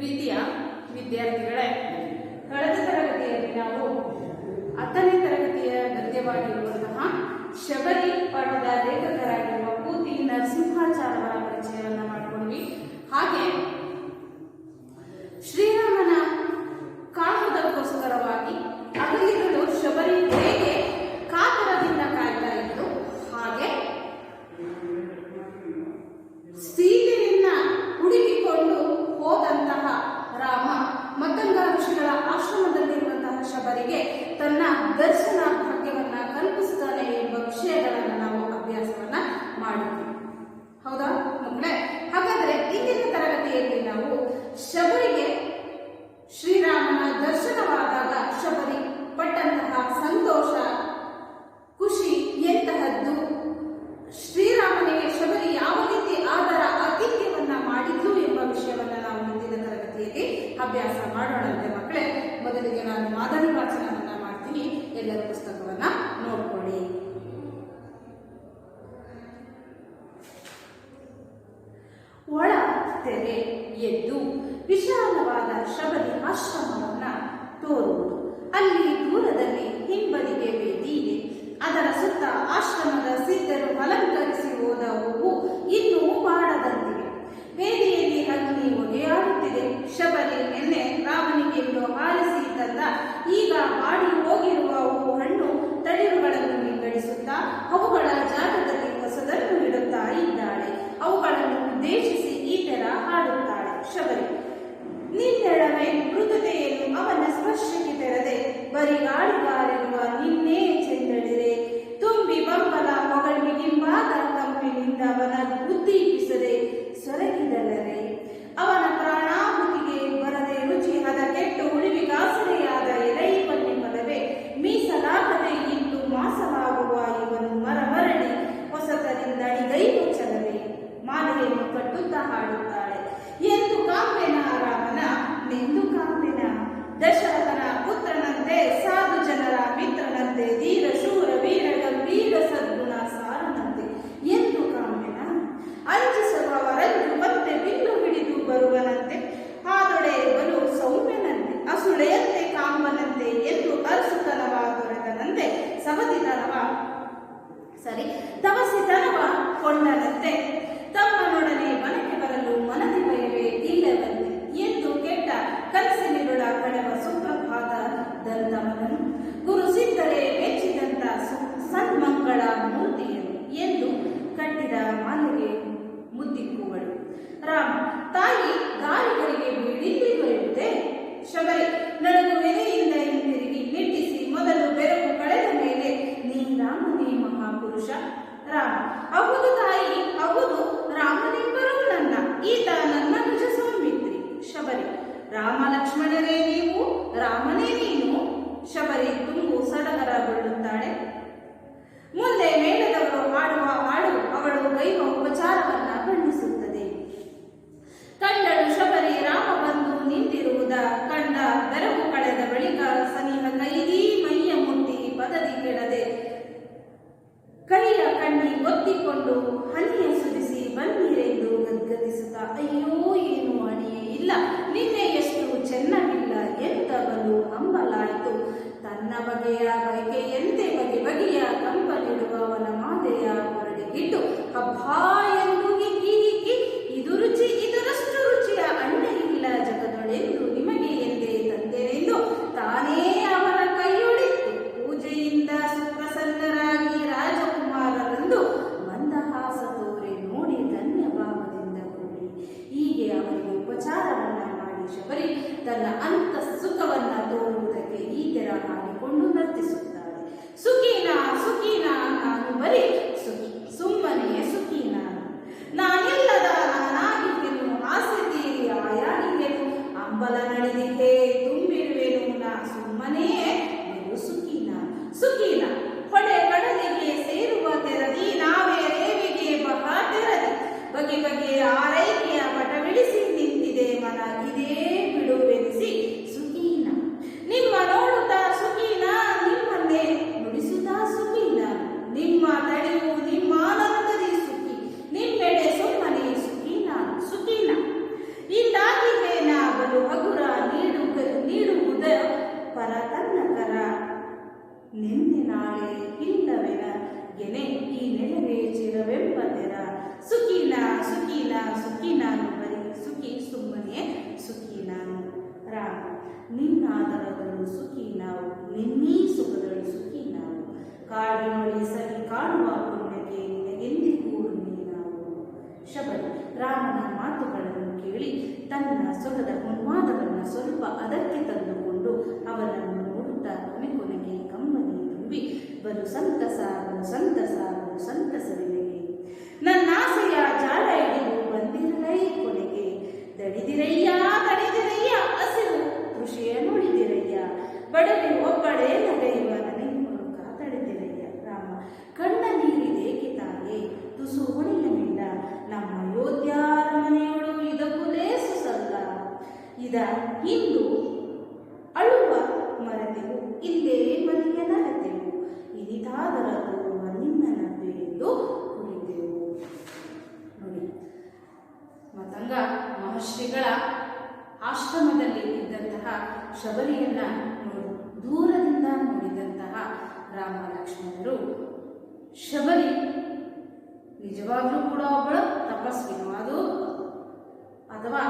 ಪ್ರೀತಿಯ ವಿದ್ಯಾರ್ಥಿಗಳೇ, ಕಳೆದ ತರಗತಿಯಲ್ಲಿ ನಾವು 10ನೇ ತರಗತಿಯ ಗದ್ಯವಾಗಿರುವಂತಹ ಶಬರಿ ಪಾಠದ ಲೇಖಕರಾಗಿರುವ ಪೂತಿ ನರಸಿಂಹಾಚಾರ್ಯವರ ಪರಿಚಯವನ್ನು ಮಾಡಿಕೊಂಡ್ವಿ. ಹಾಗೆ ಶ್ರೀರಾಮನ ಕಾಣುವುದಕ್ಕೋಸ್ಕರವಾಗಿ ಹಗಲಿರುಳು ಶಬರಿ ಹೇಗೆ ಕಾತರದಿಂದ ಕಾಯ್ತಾ ಇತ್ತು, ಹಾಗೆ ಸೀತೆಯನ್ನ ಹುಡುಕಿಕೊಂಡು ಹೋದಂತಹ ರಾಮ ಮತ್ತಂಗ ಋಷಿಗಳ ಆಶ್ರಮದಲ್ಲಿರುವಂತಹ ಶಬರಿಗೆ ತನ್ನ ದರ್ಶನ ಭಾಗ್ಯವನ್ನ ಕಲ್ಪಿಸುತ್ತಾನೆ ಎಂಬ ವಿಷಯಗಳನ್ನು ನಾವು ಅಭ್ಯಾಸವನ್ನ ಮಾಡಿದ್ವಿ. ಹೌದಾ ಮಕ್ಕಳೇ? ಹಾಗಾದ್ರೆ ಇಂದಿನ ತರಗತಿಯಲ್ಲಿ ನಾವು ಶಬರಿಗೆ ಶ್ರೀರಾಮನ ದರ್ಶನವಾದಾಗ ಶಬರಿ ಪಟ್ಟಂತಹ ಸಂತೋಷ, ಖುಷಿ ಎಂತಹದ್ದು, ಶ್ರೀರಾಮನಿಗೆ ಶಬರಿ ಯಾವ ರೀತಿ ಆದರ ಆತಿಥ್ಯವನ್ನ ಮಾಡಿದ್ಲು ಎಂಬ ವಿಷಯವನ್ನ ನಾವು ಇಂದಿನ ತರಗತಿಯಲ್ಲಿ ಅಭ್ಯಾಸ ಮಾಡೋಣಂತೆ ಮಕ್ಕಳೇ. ಮೊದಲಿಗೆ ನಾನು ಮಾದರಿ ವಾಚನವನ್ನ ಮಾಡ್ತೀನಿ, ಎಲ್ಲರ ಪುಸ್ತಕವನ್ನ ನೋಡ್ಕೊಳ್ಳಿ. ಒಳ ತೆರೆ ಎದ್ದು ವಿಶಾಲವಾದ ಶಬರಿ ಆಶ್ರಮವನ್ನ ತೋರುವುದು. ಅಲ್ಲಿ ದೂರದಲ್ಲಿ ಹಿಂಬದಿಗೆ ವೇದಿ ಇದೆ. ಅದರ ಸುತ್ತ ಆಶ್ರಮದ ಸಿದ್ಧರು ಅಲಂಕರಿಸಿ ಹೋದ ಹೂವು ಇನ್ನೂ ಬಾಡದಂತಿವೆ. ವೇದಿಯಲ್ಲಿ ಅಗ್ನಿ ಒಗೆಯಾಡುತ್ತಿದೆ. ಶಬರಿ ನಿನ್ನೆ ರಾಮನಿಗೆಂದು ಆರಿಸಿ ತಂದ ಈಗ ಬಾಡಿ ಹೋಗಿರುವ ಹೂವು ಹಣ್ಣು ತಳಿರುಗಳನ್ನು ವಿಂಗಡಿಸುತ್ತಾ ಅವುಗಳ ಜಾಗದಲ್ಲಿ ಹೊಸದನ್ನು ಇಡುತ್ತಾ ಇದ್ದಾಳೆ. ಅವುಗಳನ್ನು ಉದ್ದೇಶಿಸಿ ಈ ತರ ಹಾಡುತ್ತಾಳೆ ಶಬರಿ. ನಿನ್ನೆಳವೆ ಮೃದುತೆಯನ್ನು ಅವನ ಸ್ಪರ್ಶಕ್ಕೆ ತೆರೆದೆ, ಬರಿಗಾಳಿಗಾರಿರುವ ನಿನ್ನೆ ಚೆಂದಳಿರೆ ತುಂಬಿ ಬಂಬಲ ಹೊಗಳಿಗಿಂಬಾದ ಕಂಪಿನಿಂದ ಅವನ ಉದ್ದೀಪಿಸದೆ ಸೊರಗಿದಲರೆ ಅವನ ಪ್ರಾಣಾಹುತಿಗೆ ಬರದೆ ರುಚಿ ಹದ ಕೆಟ್ಟು ಉಳಿವಿಗಾಸರೆಯಾದ ಎಲೈ ಬನ್ನಿ ಪದವೇ ಮೀಸಲಾಗದೆ ಇದ್ದು ಮಾಸವಾಗುವ ಇವನು ಮರಮರಳಿ ಹೊಸತರಿಂದ ಅಡಿಗೈ ಮುಚ್ಚಲವೇ ಮಾಲೆಯನ್ನು ಕಟ್ಟುತ್ತಾ ಹಾಡುತ್ತಾಳೆ. ಎಂದು ಕಾಂಬೆನ ರಾಮನ ನೆಂದು ಕಾಂಬೆನ ದಶರಥನ ಪುತ್ರನಂತೆ ಸಾಧು ಜನರ ಮಿತ್ರನಂತೆ ಧೀರ ಶೂರ ವೀರ ಗಂಭೀರ ಸದ್ಗುಣ ಸಾರನಂತೆ ಎಂದು ಕಾಂಬೆನ ಅಂಜಿಸುವವರಂದು ಮತ್ತೆ ಬಿಲ್ಲು ಹಿಡಿದು ಬರುವನಂತೆ ಆದೊಡೆ ಬಲು ಸೌಮ್ಯನಂತೆ ಅಸುಳೆಯಂತೆ ಕಾಂಬನಂತೆ ಎಂದು ಅರಸುತನವ ದೊರೆತನಂತೆ ತವಸಿತನವ ಕೊಂಡನಂತೆ ತಮ್ಮನೊಡನೆ ಮನಕ್ಕೆ ಬರಲು ಮನದಿ ಭಯವೇ ಇಲ್ಲವಂತೆ ಎಂದು ಕೆಟ್ಟ ಕನಸಿನಿರುಳ ಕಳೆವ ಸುಪ್ರಭಾತ ದಂತವನನು ಗುರು ಸಿದ್ಧರೇ ಮೆಚ್ಚಿದಂತ ಸನ್ಮಂಗಳ ಮೂರ್ತಿಯನು ಎಂದು ಕಟ್ಟಿದ ಮಾಲೆಗೆ ಮುದ್ದಿಕ್ಕುವಳು. ರಾಮ ತಾಯಿ ದಾರಿಗಳಿಗೆ ಬೀಳಿಲ್ಲಿ ಬರೆಯುವುದೇ? ಶಬರಿ ನಡುಗುವೆನೆಯಿಂದ ಹಿಂತಿರುಗಿ ನಿಟ್ಟಿಸಿ ಮೊದಲು ಬೆರಗು ಕಳೆದ ಮೇಲೆ ನೀ ರಾಮನೇ ಮಹಾಪುರುಷ. ರಾಮ ಹೌದು ತಾಯಿ, ಹೌದು, ರಾಮನಿಬ್ಬರೂ ನನ್ನ, ಈತ ನನ್ನ ನಿಜ ಸೌಮಿತ್ರಿ. ಶಬರಿ ರಾಮ ಲಕ್ಷ್ಮಣರೇ ನೀವು, ರಾಮನೇ ನೀನು. ಶಬರಿ ತುಂಬು ಸಡಗರಗೊಳ್ಳುತ್ತಾಳೆ. ಮುಂದೆ ಮೇಳದವರು ಹಾಡುವ ಹಾಡು ಅವಳು ಗೈವ ಉಪಚಾರವನ್ನ ಬಣ್ಣಿಸುತ್ತದೆ. ಕಂಡಳು ಶಬರಿ ರಾಮ ಬಂದು ನಿಂತಿರುವುದ ಕಂಡ ಬೆರಗು ಕಳೆದ ಬಳಿಕ ಸನಿಹ ಕೈದಿ ಮೈಯ ಮುಟ್ಟಿ ಪದದಿ ಕೆಡದೆ ಕೈಯ ಕಣ್ಣಿ ಒತ್ತಿಕೊಂಡು ಹನಿಯ ಸುರಿಸಿ ಬನ್ನೀರೆಂದು ಗದ್ಗದಿಸುತ್ತಾ ಅಯ್ಯೋ ಏನು ಅಣಿಯೇ ಇಲ್ಲ, ನಿನ್ನೆ ಎಷ್ಟು ಚೆನ್ನಾಗಿಲ್ಲ ಎಂತ ಬಲು ಹಂಬಲಾಯಿತು. ತನ್ನ ಬಗೆಯ ಬಯಕೆಯಂತೆ ಬಗೆ ಬಗೆಯ ಕಂಪನಿಡುವವನ ಮಾದೆಯ ಹೊರಡಿಗಿಟ್ಟು ಹಬ್ಬಾ ಎಂದು ಹಿಕ್ಕಿ ಹಿಕ್ಕಿ ಇದು ರುಚಿ ಇದರಷ್ಟು ರುಚಿಯ ಅಣ್ಣೆ ಇಲ್ಲ ಜಗದೊಳೆಂದು ನಿಮಗೆ ಎಂದೇ ತಂದೆನೆಂದು ತಾನೇ ಅವನ ಕೈಯೊಡಿತ್ತು. ಪೂಜೆಯಿಂದ ಸುಪ್ರಸನ್ನರಾಗಿ ರಾಜಕುಮಾರರಂದು ಮಂದಹಾಸ ತೋರೆ ನೋಡಿ ಧನ್ಯ ಭಾವದಿಂದ ಕೂಡಿ ಹೀಗೆ ಅವರಿಗೆ ಉಪಚಾರವನ್ನ ಮಾಡಿ ಶಬರಿ ತನ್ನ ಅಂತ ಸುಖವನ್ನ ತೋರುವುದಕ್ಕೆ ಈ ತೆರ ಹಾಡಿಕೊಂಡು ನರ್ತಿಸುತ್ತಾಳೆ. ನಿನ್ನೀ ಸುಖದಳು ಸುಖಿ ನಾವು. ಕಾಡಿನೊಳಿ ಸರಿ ಕಾಡುವ ಪುಣ್ಯಕ್ಕೆ ನಿನಗೆಂದಿಗೂ ಋಣಿ ನಾವು. ಶಬರಿ ರಾಮನ ಮಾತುಗಳನ್ನು ಕೇಳಿ ತನ್ನ ಸೊಗದ ಉನ್ಮಾದವನ್ನು ಸ್ವಲ್ಪ ಅದಕ್ಕೆ ತಂದುಕೊಂಡು ಅವನನ್ನು ನೋಡುತ್ತಾ ಕೊನೆಗೆ ಕಮ್ಮನಿ ತುಂಬಿ ಬಲು ಸಂತಸ ಬಲು ಸಂತಸ ಬಲು ಸಂತಸವಿದೆ. ನನ್ನಾಸೆಯ ಜಾಡ ಹಿಡಿದು ಬಂದಿರಲೈ ಕೊನೆಗೆ ದಡಿದಿರಯ್ಯ ತಡಿದಿರಯ್ಯ ಹಸಿರು ಕೃಷಿಯ ನುಡಿದಿರಯ್ಯ ಬಡವಿ ಒಬ್ಬಳೇ ನಗೆಯುವ ನನಗಿವರು ಕಾತಡಿದಿರಯ್ಯ. ರಾಮ ಕಣ್ಣ ನೀರಿದೇಕೆ ತಾಯೇ ತುಸು ಹೊಣೆಯ ಮಿಂಡ ನಮ್ಮ ಯೋಧ್ಯಾರಮನೆಯೊಳು ಇದಕ್ಕೂ ಲೇಸು ಸಲ್ಲ. ಇದ ಇಂದು ಅಳುವ ಮರೆತೆವು ಇಲ್ಲೇ ಮನೆಯ ನರತೆವು ಇದಿತಾದರ ತೋರುವ ನಿನ್ನ ನಡುವೆ ಎಂದು ಕುಳಿತೆವು. ನೋಡಿ, ಮತಂಗ ಮಹರ್ಷಿಗಳ ಆಶ್ರಮದಲ್ಲಿ ಇದ್ದಂತಹ ಶಬರಿಯನ್ನ ದೂರದಿಂದ ನೋಡಿದಂತಹ ರಾಮ ಲಕ್ಷ್ಮಣರು ಶಬರಿ ನಿಜವಾಗ್ಲೂ ಕೂಡ ಒಬ್ಬಳು ತಪಸ್ವಿನು ಅದು ಅಥವಾ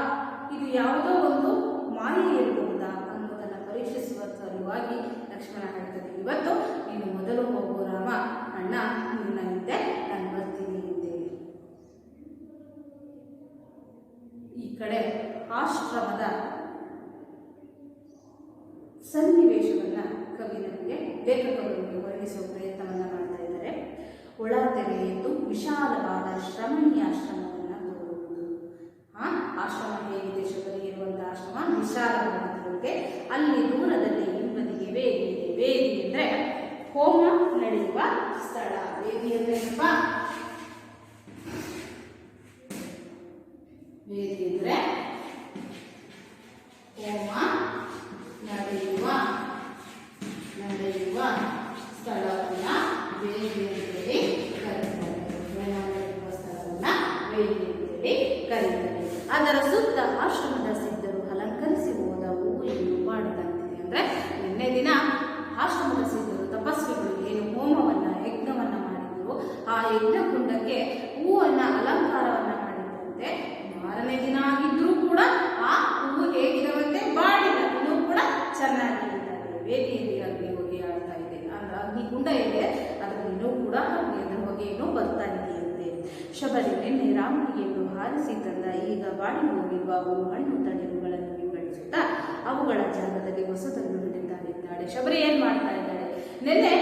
ಇದು ಯಾವುದೋ ಒಂದು ಮಾಯೆ ಇರಬಹುದಾ ಅನ್ನೋದನ್ನು ಪರೀಕ್ಷಿಸುವ ಸಲುವಾಗಿ ಲಕ್ಷ್ಮಣ ಹೇಳ್ತದೆ, ಇವತ್ತು ನೀನು ಮೊದಲು ಹೋಗು ರಾಮ, ಅಣ್ಣ ನಿನ್ನ ಹಿಂದೆ ನಾನು ಬರ್ತೀನಿ ಎಂದೆ. ಈ ಕಡೆ ಆಶ್ರಮದ ಸನ್ನಿವೇಶವನ್ನ ಕವಿ ನಮಗೆ ಲೇಖಕರು ವರ್ಣಿಸುವ ಪ್ರಯತ್ನವನ್ನ ಮಾಡ್ತಾ ಇದ್ದಾರೆ. ಒಳ ತೆರೆಯಿತು ವಿಶಾಲವಾದ ಶ್ರಮಣೀಯ ಆಶ್ರಮವನ್ನ ತೋರುವುದು. ಆಶ್ರಮ ಹೇಗಿದೆ? ಶಬರಿ ಇರುವಂತಹ ಆಶ್ರಮ ವಿಶಾಲವಾಗಿದೆ. ಅಲ್ಲಿ ದೂರದಲ್ಲಿ ಹಿಂಬದಿಗೆ ವೇದಿ ಇದೆ. ವೇದಿ ಅಂದ್ರೆ ಹೋಮ ನಡೆಯುವ ಸ್ಥಳ. ವೇದಿ ಅಂದ್ರೆ ಏನಪ್ಪ? ವೇದಿ ಅಂದ್ರೆ ಹೋಮ ನಡೆಯುವ ಸ್ಥಳವನ್ನ ವೇದಿ ಅಂತೇಳಿ ಕರೀತಾರೆ. ಹೋಮ ನಡೆಯುವ ಸ್ಥಳವನ್ನ ವೇದಿ ಅಂತೇಳಿ ಕರೀತಾರೆ. ಅದರ ಸುತ್ತ ಆಶ್ರಮದ ಸಿದ್ಧರು ಅಲಂಕರಿಸಿ ಹೋದವು ಎಂದು ಮಾಡಿದಂತಿದೆ. ಅಂದ್ರೆ ನಿನ್ನೆ ದಿನ ಆಶ್ರಮದ ಸಿದ್ಧರು ತಪಸ್ವಿಗಳು ಏನು ಹೋಮವನ್ನ ಯಜ್ಞವನ್ನ ಮಾಡಿದ್ರು, ಆ ಯಜ್ಞಕುಂಡಕ್ಕೆ ಹೂವನ್ನ ಅಲಂಕಾರವನ್ನ ಮಾಡಿದಂತೆ ಮಾರನೇ ದಿನ ಆಗಿದ್ರೂ ಕೂಡ ಆ ಹೂವು ಹೇಗಿದವಂತೆ ಬಾಡಿದ ಇನ್ನೂ ಕೂಡ ಚೆನ್ನಾಗಿದ್ದಾರೆ. ವೇದಿಯಲ್ಲಿ ಅಗ್ನಿ ಹೊಗೆ ಆಡ್ತಾ ಇದೆ, ಅಂದ್ರೆ ಅಗ್ನಿ ಕುಂಡ ಇದೆ, ಅದರಲ್ಲಿ ಇನ್ನೂ ಕೂಡ ಅಗ್ನಿ ಹೊಗೆಯನ್ನು ಬರ್ತಾ ಇದೆಯಂತೆ. ಶಬರಿ ನಿನ್ನೆ ರಾಮನಿಗೆಂದು ಹಾರಿಸಿ ತಂದ ಈಗ ಬಾಡಿ ಹೋಗಿರುವ ಹಣ್ಣು ತಳಿರುಗಳನ್ನು ವಿಂಗಡಿಸುತ್ತಾ ಅವುಗಳ ಜಾಗದಲ್ಲಿ ಹೊಸದನ್ನು ಹಿಡಿತಾಳಿದ್ದಾಳೆ. ಶಬರಿ ಏನ್ ಮಾಡ್ತಾ ಇದ್ದಾಳೆ? ನಿನ್ನೆ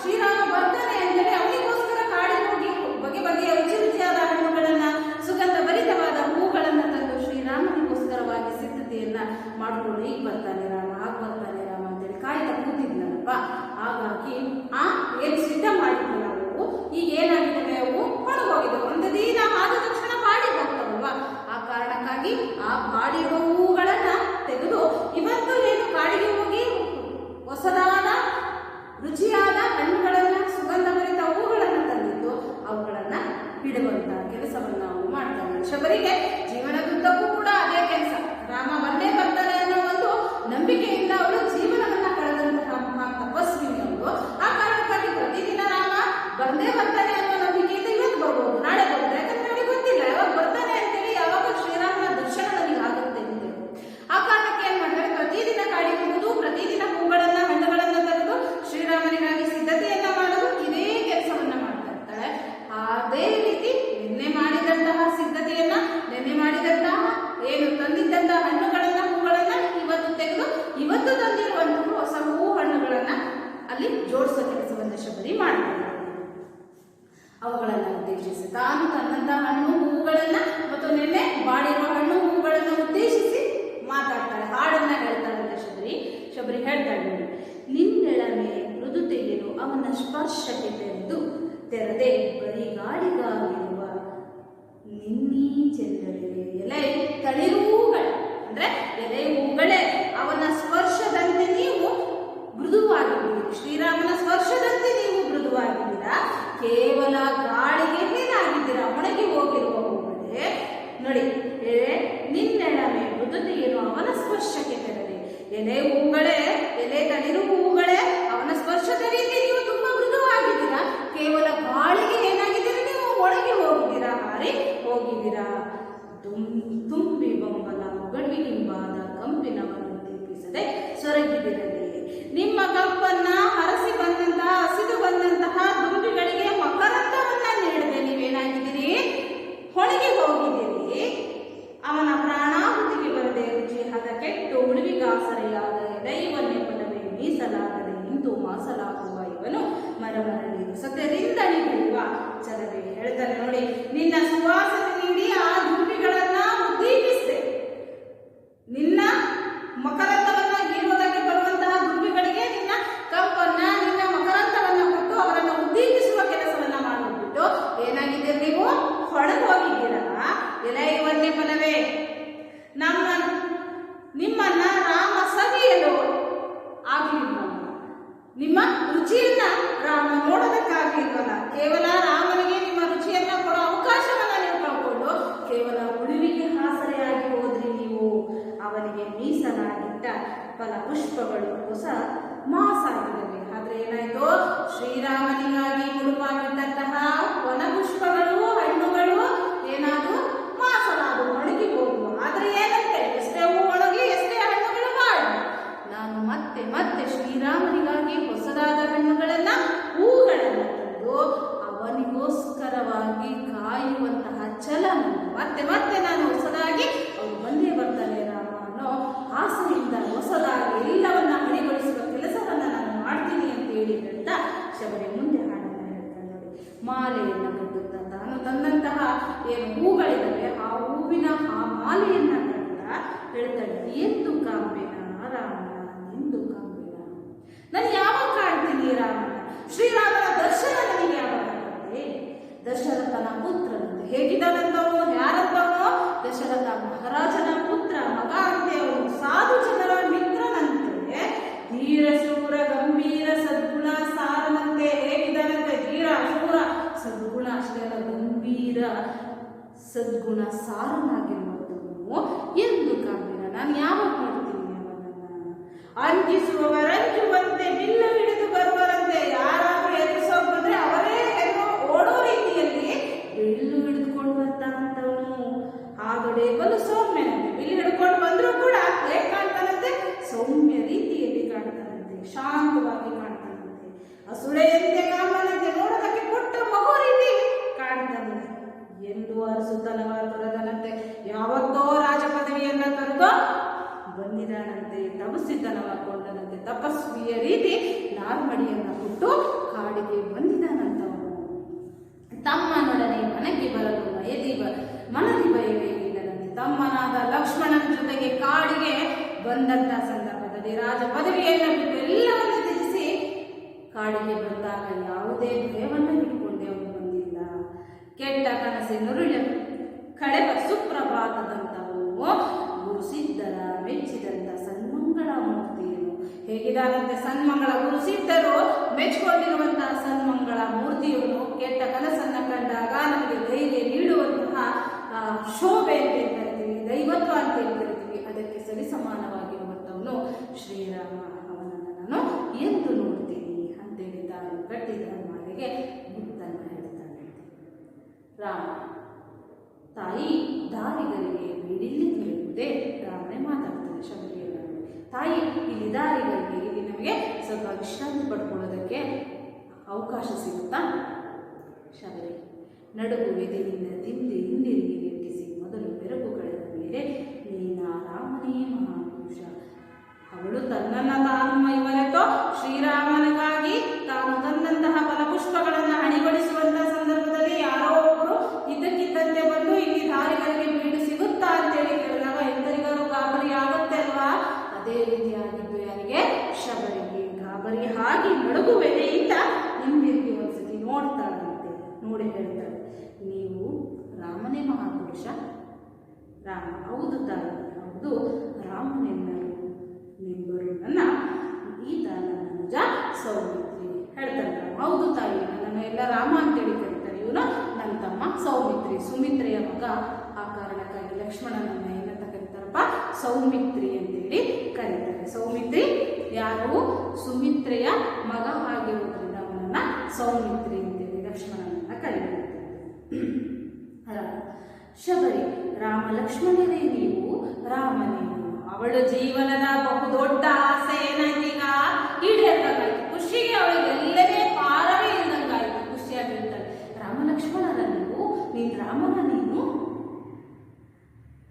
ಶ್ರೀರಾಮ ಬರ್ತಾನೆ ಅಂತೇಳಿ ಅವನಿಗೋಸ್ಕರ ಕಾಡಿ ಹೋಗಿ ಬಗೆ ಬಗೆಯ ರುಚಿ ರುಚಿಯಾದ ಹಣ್ಣುಗಳನ್ನ ಸುಗಂಧ ಭರಿತವಾದ ಹೂಗಳನ್ನ ತಂದು ಶ್ರೀರಾಮನಿಗೋಸ್ಕರವಾಗಿ ಸಿದ್ಧತೆಯನ್ನ ಮಾಡಿಕೊಂಡು ಈಗ ಬರ್ತಾನೆ ರಾಮ, ಆಗ ಬರ್ತಾನೆ ರಾಮ ಅಂತೇಳಿ ಕಾಯ್ತಾ ಕೂತಿದ್ನಲ್ಲಪ್ಪ. ಹಾಗಾಗಿ ಏನು ಸಿದ್ಧ ಮಾಡಿದ್ವಿ ನಾವು, ಈಗ ಏನಾಗಿದ್ದಾವೆ ಅವು ಹೊರಗೋಗಿದ್ದವು. ಒಂದು ದಿನ ಆದ ತಕ್ಷಣ ಬಾಡಿ ಹೋಗ್ತಾವಲ್ವಾ, ಆ ಕಾರಣಕ್ಕಾಗಿ ಆ ಬಾಡಿರುವ ಹೂಗಳನ್ನ ತೆಗೆದು ಇವತ್ತು ಏನು ಕಾಡಿಗೆ ಹೋಗಿ ಹೊಸದಾದ ರುಚಿಯಾದ ಹಣ್ಣುಗಳನ್ನ ಸುಗಂಧಭರಿತ ಹೂಗಳನ್ನ ತಂದಿದ್ದು ಅವುಗಳನ್ನ ಬಿಡುವಂತ ಕೆಲಸವನ್ನ ನಾವು ಮಾಡ್ತಾ ಇದ್ದೀವಿ. ಶಬರಿಗೆ ಜೀವನದುದ್ದಕ್ಕೂ ಕೂಡ ಅದೇ ಕೆಲಸ. ರಾಮ ಬಂದೇ ಬರ್ತಾನೆ ಅನ್ನೋ ಒಂದು ನಂಬಿಕೆಯಿಂದ ಅವಳು ಜೀವನವನ್ನ ಕಳೆದಂತಹ ತಪಸ್ವಿನಿ ಅವಳು. ಆ ಕಾರಣಕ್ಕಾಗಿ ಪ್ರತಿದಿನ ರಾಮ ಬಂದೇ ಬರ್ತಾನೆ ಅನ್ನೋ ನಂಬಿಕೆಯಿಂದ ಇವತ್ತು ಬರ್ಬೋದು, ನಾಳೆ ಬರ್ಬೋದು. ಯಾಕಂದ್ರೆ ಅವಳಿಗೆ ಗೊತ್ತಿಲ್ಲ ಯಾವಾಗ ಬರ್ತಾನೆ ಅಂತೇಳಿ, ಯಾವಾಗ ಶ್ರೀರಾಮನ ದರ್ಶನ ನನಗೆ ಆಗುತ್ತೆ ಅಂತೇಳಿ. ಆ ಕಾರಣಕ್ಕೆ ಏನ್ ಮಾಡ್ತಾರೆ, ಪ್ರತಿದಿನ ಕಾಡಿಗೆ ಹೋಗುದು, ಪ್ರತಿದಿನ ಹೂಗಳನ್ನ ಹಣ್ಣುಗಳನ್ನ ತರುವುದು, ಶ್ರೀರಾಮನಿಗಾಗಿ ಸಿದ್ಧತೆಯನ್ನ ಮಾಡೋದು, ಇದೇ ಕೆಲಸವನ್ನ ಮಾಡ್ತಾ ಇರ್ತಾಳೆ. ಅದೇ ರೀತಿ ನಿನ್ನೆ ಮಾಡಿದಂತಹ ಸಿದ್ಧತೆಯನ್ನ, ನಿನ್ನೆ ಮಾಡಿದಂತಹ ಏನು ತಂದಿದ್ದಂತಹ ಹಣ್ಣುಗಳನ್ನ ಹೂಗಳನ್ನ ಇವತ್ತು ತೆಗೆದು ಇವತ್ತು ತಂದಿರುವಂತಹ ಹೊಸ ಹೂ ಹಣ್ಣುಗಳನ್ನ ಅಲ್ಲಿ ಜೋಡಿಸೋ ಕೆಲಸವನ್ನ ಶಬರಿ ಮಾಡ್ತಾಳೆ. ಅವುಗಳನ್ನ ಉದ್ದೇಶಿಸಿ ತಾನು ತನ್ನಂತಹ ಹಣ್ಣು ಹೂಗಳನ್ನ ಮತ್ತು ನಿನ್ನೆ ಬಾಡಿರುವ ಹಣ್ಣು ಹೂಗಳನ್ನ ಉದ್ದೇಶಿಸಿ ಮಾತಾಡ್ತಾಳೆ, ಹಾಡನ್ನ ಹೇಳ್ತಾಳಂತೆ ಶಬರಿ ಹೇಳ್ತಾಳೆ. ನಿನ್ನೆಳಮೆ ಮೃದುತೆಯಲು ಅವನ ಸ್ಪರ್ಶಕ್ಕೆ ತೆರೆದೆ ಬರೀ ಗಾಳಿಗಾಗಿರುವ ನಿನ್ನೀ ಚೆಂದರಿವೆ ಎಲೆ ತಳಿರುಗಳ ಅಂದ್ರೆ ಎಲೆ ಹೂಗಳೇ ಅವನ ಸ್ಪರ್ಶದಂತೆ ನೀವು ಮೃದುವಾಗಿದ್ದೀರಿ. ಶ್ರೀರಾಮನ ಸ್ಪರ್ಶದಂತೆ ನೀವು ಮೃದುವಾಗಿದ್ದೀರಾ. ಕೇವಲ ಗಾಳಿಗೆ ಏನಾಗಿದ್ದೀರಾ, ಒಣಗಿ ಹೋಗಿರುವ ಹೂಗಳೇ. ನೋಡಿ, ನಿನ್ನೆಳಮೆ ಮೃದುತೆಯನ್ನು ಅವನ ಸ್ಪರ್ಶಕ್ಕೆ ತೆರೆದೆ. ಎಲೆ ಹೂಗಳೇ, ಎಲೆ ತಳಿರು ಹೂಗಳೇ, ಅವನ ಸ್ಪರ್ಶದ ರೀತಿ ನೀವು ತುಂಬಾ ಮೃದುವಾಗಿದ್ದೀರಾ. ಕೇವಲ ಗಾಳಿಗೆ ಏನಾಗಿದ್ದೀರಾ, ನೀವು ಒಣಗಿ ಹೋಗಿದ್ದೀರಾ, ಹಾರಿ ಹೋಗಿದ್ದೀರಾ. ತುಂಬಿ ಬೊಂಬಲ ಮುಗಡ್ವಿಗಿಂಬಾದ ಕಂಪಿನವನ್ನು ದೀಪಿಸದೆ ಸೊರಗಿದಿರಲಿ. ನಿಮ್ಮ ಎಲ್ಲಿದ್ದೀರಿ ನೀವು? ಹೊಡೆದು ಹೋಗಿದ್ದೀರಾ? ಎಲೆ ಇವನ್ನೇ ಫಲವೇ, ನಿಮ್ಮನ್ನ ರಾಮ ಸವಿಯಲು ಆಗ್ಲಿಲ್ವಲ್ಲ, ನಿಮ್ಮ ರುಚಿಯನ್ನ ರಾಮ ನೋಡೋದಕ್ಕಾಗ್ಲಿಲ್ವಲ್ಲ, ಕೇವಲ ರಾಮನಿಗೆ ನಿಮ್ಮ ರುಚಿಯನ್ನ ಕೊಡೋ ಅವಕಾಶವನ್ನ ನೀವು ಕಳ್ಕೊಂಡು ಕೇವಲ ಉಳಿವಿಗೆ ಆಸರೆಯಾಗಿ ಹೋದ್ರಿ ನೀವು. ಅವನಿಗೆ ಮೀಸಲಾಗಿಟ್ಟ ಫಲ ಪುಷ್ಪಗಳು ಹೊಸ ಮಾಸಾಗಿವೆ. ಆದ್ರೆ ಏನಾಯ್ತು? ಶ್ರೀರಾಮನಿಗಾಗಿ ಮುಡುಪಾಗಿದ್ದಂತಹ ವನ ಪುಷ್ಪಗಳು, ಹಣ್ಣುಗಳು ಏನಾದ್ರು ಮಾಸಲಾದು ಒಣಗಿ ಹೋಗುವ. ಆದ್ರೆ ಏನಂತೆ? ಎಷ್ಟೇ ಹೂ ಒಣಗಿ ಎಷ್ಟೇ ಹಣ್ಣುಗಳು ಮಾಡಿ, ನಾನು ಮತ್ತೆ ಮತ್ತೆ ಶ್ರೀರಾಮನಿಗಾಗಿ ಹೊಸದಾದ ಹಣ್ಣುಗಳನ್ನ, ಹೂಗಳನ್ನ ತಂದು ಅವನಿಗೋಸ್ಕರವಾಗಿ ಕಾಯುವಂತಹ ಛಲ ಮತ್ತೆ ಮತ್ತೆ ನಾನು ಹೊಸದಾಗಿ ಅವನು ಬಂದೇ ಬರ್ತಾನೆ ರಾಮ ಅನ್ನೋ ಆಸೆಯಿಂದ ಹೊಸದಾಗಿ ಎಲ್ಲವನ್ನ ಹಣಿಗೊಳಿಸುವ ಕೆಲಸವನ್ನ ನಾನು ಮಾಡ್ತೀನಿ ಅಂತ ಹೇಳಿ ಹೇಳ್ತಾ ಶಬರಿ ಮುಂದೆ ಹಾಡನ್ನ ಹೇಳ್ತಾನೆ ನೋಡಿ. ಮಾಲೆಯನ್ನ ಕಟ್ಟುತ್ತಾ ತಾನು ತಂದಂತಹ ಏನು ಹೂಗಳಿದ್ದಾವೆ ಆ ಹೂವಿನ ಆ ಮಾಲೆಯನ್ನ ಕಟ್ಟುತ್ತಾ ಹೇಳ್ತಾಳೆ, ಎಂದು ಕಾಂಬೆನ ರಾಮನ, ಎಂದು ಕಾಂಬೆನ, ನಾನು ಯಾವಾಗ ಕಾಣ್ತೀನಿ ರಾಮನ? ಶ್ರೀರಾಮನ ದರ್ಶನ ನನಗೆ ಯಾವಾಗ ಕಾಣ್ತದೆ? ದಶರಥನ ಪುತ್ರನಂತೆ ಹೇಗಿದ್ದಾನಂತವನು? ಯಾರಂತವನು? ದಶರಥ ಮಹಾರಾಜನ ಪುತ್ರ, ಮಗ ಅಂತೆ ಅವನು, ಸಾಧು ಜನರ ಮಿತ್ರನಂತೆ, ಧೀರ ಶೂರ ಗಂಭೀರ ಸದ್ಗುಣ ಸಾರನಂತೆ ಹೇಗಿದ್ದಾನಂತೆ? ಧೀರ ಶೂರ ಸದ್ಗುಣ ಅಷ್ಟೇ ಅಲ್ಲ, ಗಂಭೀರ ಸದ್ಗುಣ ಸಾರನಾಗಿರುವಂಥವನು ಎಂದು ಕಾಂಬಿನ. ನಾನು ಯಾವಾಗ ಮಾಡ್ತೀನಿ ಅವನನ್ನ? ಅಂಜಿಸುವವರಂಜುವಂತೆ ಬಿಲ್ಲ ಹಿಡಿದು ಬರುವರಂತೆ, ಯಾರಾದ್ರೂ ಎದುರಿಸೋಕ್ ಬಂದ್ರೆ ಅವರೇ ಓಡೋ ರೀತಿಯಲ್ಲಿ ಬಿಲ್ಲು ಹಿಡಿದುಕೊಳ್ಳುವಂತ ಅಂತವನು. ಆಗಡೆ ಬಲು ಸೌಮ್ಯನಂತೆ, ಬಿಲ್ಲು ಹಿಡ್ಕೊಂಡು ಬಂದ್ರೂ ಕೂಡ ಹೇಗೆ ಕಾಣ್ತಾನಂತೆ? ಸೌಮ್ಯ ರೀತಿಯಲ್ಲಿ ಕಾಣ್ತಾನಂತೆ, ಶಾಂತವಾಗಿ ಕಾಣ್ತಾನಂತೆ. ಅಸುಳೆಯಂತೆ ಕಾಮನಂತೆ, ನೋಡೋದಕ್ಕೆ ಪುಟ್ಟ ಮಗು ರೀತಿ ಕಾಣ್ತಾನಂತೆ. ಎಂದು ಅರಸುತನವ ತೊರೆದನಂತೆ, ಯಾವತ್ತೋ ರಾಜ ಪದವಿಯನ್ನ ತೊರೆದು ಬಂದಿದ್ದಾನಂತೆ. ತಪಸ್ಸಿತನವ ಕೊಂಡನಂತೆ, ತಪಸ್ವಿಯ ರೀತಿ ನಾರ್ಮಡಿಯನ್ನ ಕೊಟ್ಟು ಕಾಡಿಗೆ ಬಂದಿದ್ದಾನಂತವನು. ತಮ್ಮನೊಡನೆ ಮನೆಗೆ ಬರಲು ಮನದಿ ಭಯವೇ ಇಲ್ಲದಂತೆ, ತಮ್ಮನಾದ ಲಕ್ಷ್ಮಣನ ಜೊತೆಗೆ ಕಾಡಿಗೆ ಬಂದಂತ ಸಂದರ್ಭದಲ್ಲಿ ರಾಜ ಪದವಿಯನ್ನು ಬಿಟ್ಟು ಎಲ್ಲವನ್ನು ತ್ಯಜಿಸಿ ಕಾಡಿಗೆ ಬಂದಾಗ ಯಾವುದೇ ಭಯವನ್ನು ಇಟ್ಟುಕೊಂಡೇ ಅವನು ಬಂದಿಲ್ಲ. ಕೆಟ್ಟ ಕನಸಿನುರುಳು ಕಳೆವ ಸುಪ್ರಭಾತದಂತವು ಗುರುಸಿದ್ದರ ಮೆಚ್ಚಿದಂತ ಸನ್ಮಂಗಳ ಮೂರ್ತಿಯನ್ನು ಹೇಗಿದ್ದಾನಂತೆ? ಸನ್ಮಂಗಳ ಗುರುಸಿದ್ದರು ಮೆಚ್ಚಿಕೊಂಡಿರುವಂತಹ ಸನ್ಮಂಗಳ ಮೂರ್ತಿಯವನು ಕೆಟ್ಟ ಕನಸನ್ನ ಕಂಡಾಗ ನಮಗೆ ಧೈರ್ಯ ನೀಡುವಂತಹ ಶೋಭೆ ಅಂತ ಕರಿತೀವಿ, ದೈವತ್ವ ಅಂತ ಕರಿತೀವಿ. ಅದಕ್ಕೆ ಸರಿಸಮಾನವಾಗಿರುವಂಥವನು ಶ್ರೀರಾಮ. ಅವನನ್ನು ನಾನು ಎಂದು ನೋಡ್ತೀನಿ ಅಂತೇಳಿ ತಾನು ಕಟ್ಟಿದ ಮಾಲೆಗೆ ಮುತ್ತನ್ನು ಹೇಳ್ತಾನೆ. ರಾಮ ತಾಯಿ ದಾರಿಗರಿಗೆ ಬಿಡಿಲ್ಲಿ ಹೇಳುವುದೇ ರಾಮನೇ ಮಾತಾಡ್ತಾನೆ ಶಬರಿಯಲ್ಲಿ. ತಾಯಿ ಇಲ್ಲಿ ದಾರಿಗರಿಗೆ, ಇಲ್ಲಿ ನಮಗೆ ಸ್ವಲ್ಪ ವಿಶ್ರಾಂತಿ ಪಡ್ಕೊಳ್ಳೋದಕ್ಕೆ ಅವಕಾಶ ಸಿಗುತ್ತಾ? ಶಬರಿ ನಡುಗು ಎದೆಯಿಂದ ಹಿಂದಿರುಗಿ ನೆಟ್ಟಿಸಿ ಮೊದಲು ಬೆರಗು ಕಳೆದ ಮೇಲೆ ನೀನ ರಾಮನೇ ಮಹಾಪುರುಷ. ಅವಳು ತನ್ನನ್ನು ತಾನು ಮೈಮರೆತೋ ಶ್ರೀರಾಮನಿಗಾಗಿ ತಾನು ತಂದಂತಹ ಫಲಪುಷ್ಪಗಳನ್ನು ಹಣಿಗೊಳಿಸುವಂತಹ ಸಂದರ್ಭದಲ್ಲಿ ಯಾರೋ ಒಬ್ಬರು ಇದ್ದಕ್ಕಿದ್ದಂತೆ ಬಂದು ಇಲ್ಲಿ ದಾರಿಗಳಿಗೆ ಬೀಡು ಸಿಗುತ್ತಾ ಅಂತೇಳಿ ಕೇಳಿದಾಗ ಎಂದರಿಗಾರು ಗಾಬರಿ ಆಗುತ್ತೆ ಅಲ್ವಾ? ಅದೇ ರೀತಿಯಾಗಿದ್ದು ಯಾರಿಗೆ? ಶಬರಿಗೆ. ಗಾಬರಿ ಆಗಿ ನಡುಗುವೆದೆಯಿಂದ ಹಿಂದಿರುಗಿ ಒಂದ್ಸತಿ ನೋಡ್ತಾಳಂತೆ. ನೋಡಿ ಹೇಳ್ತಾಳೆ, ನೀವು ರಾಮನೇ ಮಹಾಪುರುಷ? ರಾಮ ಹೌದು ತಾಯಿ, ಹೌದು ರಾಮನೆನ್ನರು ನಿಂಬರು ನನ್ನ ಈತ ನನ್ನ ನಿಜ ಸೌಮಿತ್ರಿ. ಹೇಳ್ತಾನೆ, ಹೌದು ತಾಯಿ, ನನ್ನನ್ನು ಎಲ್ಲ ರಾಮ ಅಂತೇಳಿ ಕರೀತಾರೆ, ಇವನು ನನ್ನ ತಮ್ಮ ಸೌಮಿತ್ರಿ, ಸುಮಿತ್ರೆಯ ಮಗ. ಆ ಕಾರಣಕ್ಕಾಗಿ ಲಕ್ಷ್ಮಣನನ್ನ ಏನಂತ ಕರೀತಾರಪ್ಪ? ಸೌಮಿತ್ರಿ ಅಂತೇಳಿ ಕರೀತಾರೆ. ಸೌಮಿತ್ರಿ ಯಾರು? ಸುಮಿತ್ರೆಯ ಮಗ ಆಗಿರೋದ್ರಿಂದ ಅವನನ್ನ ಸೌಮಿತ್ರಿ ಅಂತೇಳಿ ಲಕ್ಷ್ಮಣನನ್ನ ಕರೀತಾರೆ. ಶಬರಿ ರಾಮ ಲಕ್ಷ್ಮಣರೇ ನೀವು, ರಾಮನೇ ಅವಳ ಜೀವನದ ಬಹುದೊಡ್ಡ ಆಸೆ ಏನಾಯ್ತೀಗ ಈಡೇರ್ಬೇಕಾಯ್ತು. ಖುಷಿಗೆ ಅವಳಿಗೆ ಎಲ್ಲನೇ ಪಾರವೇ ಇಲ್ದಂಗಾಯ್ತು, ಖುಷಿಯಾಗಿರ್ತಾಳೆ. ರಾಮ ಲಕ್ಷ್ಮಣರ ನೀವು, ನೀನು ರಾಮನ ನೀನು.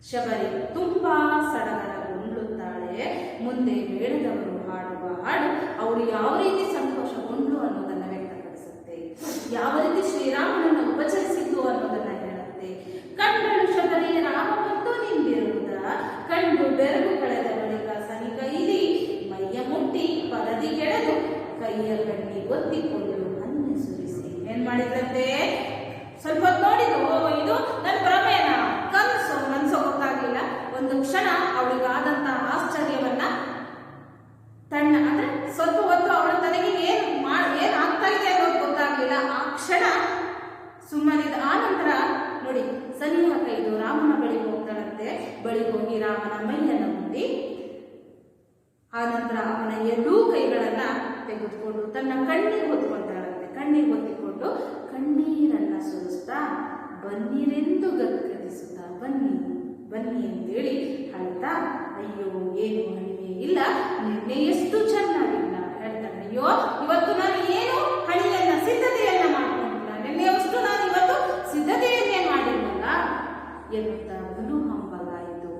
ಶಬರಿ ತುಂಬಾ ಸಡಗರಗೊಂಡುತ್ತಾಳೆ. ಮುಂದೆ ಮೇಳದವರು ಹಾಡುವ ಹಾಡು ಅವರು ಯಾವ ರೀತಿ ಸಂತೋಷಗೊಂಡು ಅನ್ನೋದನ್ನ ವ್ಯಕ್ತಪಡಿಸುತ್ತೆ, ಯಾವ ರೀತಿ ಶ್ರೀರಾಮನನ್ನು ಉಪಚರಿಸಿದ್ದು ಅನ್ನೋದನ್ನ ಹೇಳುತ್ತೆ. ಕಂಡಳು ಶಬರಿ ರಾಮ ಬಂದು ನಿಂದಿರುವುದ, ಕಂಡು ಬೆರಗು ಕಳೆದ ಬಳಿಕ ಸನಿಕೈಲಿ ಮೈಯ ಮುಟ್ಟಿ ಪರದಿ ಕೆಳೆದು ಕೈಯ ಕಣ್ಣಿ ಒತ್ತಿಕೊಂಡು ಅನ್ನ ಸುರಿಸಿ ಏನ್ ಮಾಡಿದ್ರಂತೆ? ಸ್ವಲ್ಪ ಸನಿಹ ಕೈದು ರಾಮನ ಬಳಿ ಹೋಗ್ತಾಳಂತೆ. ಬಳಿ ಹೋಗಿ ರಾಮನ ಮೈಯನ್ನು ಮುಟ್ಟಿ ಆನಂತರ ಅವನ ಎರಡೂ ಕೈಗಳನ್ನ ತೆಗೆದುಕೊಂಡು ತನ್ನ ಕಣ್ಣಿಗೆ ಹೊತ್ಕೊಳ್ತಾಳಂತೆ. ಕಣ್ಣಿಗೆ ಹೊತ್ತಿಕೊಂಡು ಕಣ್ಣೀರನ್ನ ಸುರಿಸ್ತಾ ಬನ್ನಿರೆಂದು ಗದ್ಗದಿಸುತ್ತಾ ಬನ್ನಿ ಬನ್ನಿ ಅಂತೇಳಿ ಅಳ್ತಾ, ಅಯ್ಯೋ ಏನು ಹಣಿಯೇ ಇಲ್ಲ, ನಿನ್ನೆ ಎಷ್ಟು ಚೆನ್ನಾಗಿಲ್ಲ ಹೇಳ್ತಾಳೆ. ಅಯ್ಯೋ ಇವತ್ತು ನಾನು ಏನು ಹಣಿಯನ್ನ ಸಿದ್ಧತೆಯನ್ನ ಮಾಡ್ಕೊಂಡಿಲ್ಲ, ನಿನ್ನೆಯಷ್ಟು ನಾನು ಇವತ್ತು ಸಿದ್ಧತೆಯನ್ನೇ ಮಾಡಿಲ್ಲಲ್ಲ ಎನ್ನುತ್ತಾ ಬಲು ಹಂಬಲಾಯಿತು.